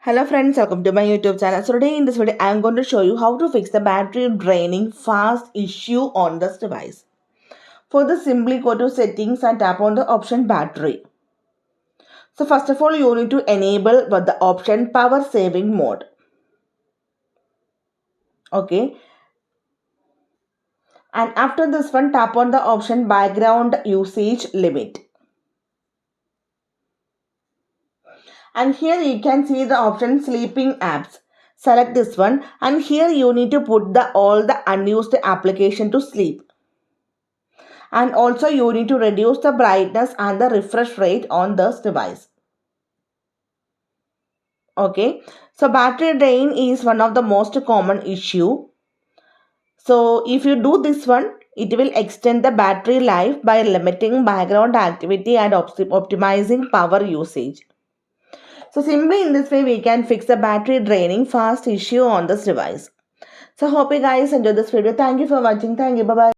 Hello friends, welcome to my YouTube channel. So today in this video, I am going to show you how to fix the battery draining fast issue on this device. For this, simply go to settings and tap on the option battery. So first of all, you need to enable the option power saving mode. Okay. And after this one, tap on the option background usage limit. And here you can see the option sleeping apps. Select this one and here you need to put all the unused application to sleep. And also you need to reduce the brightness and the refresh rate on this device. Okay, so battery drain is one of the most common issue. So if you do this one, it will extend the battery life by limiting background activity and optimizing power usage. So simply in this way we can fix the battery draining fast issue on this device. So hope you guys enjoyed this video. Thank you for watching. Thank you. Bye bye.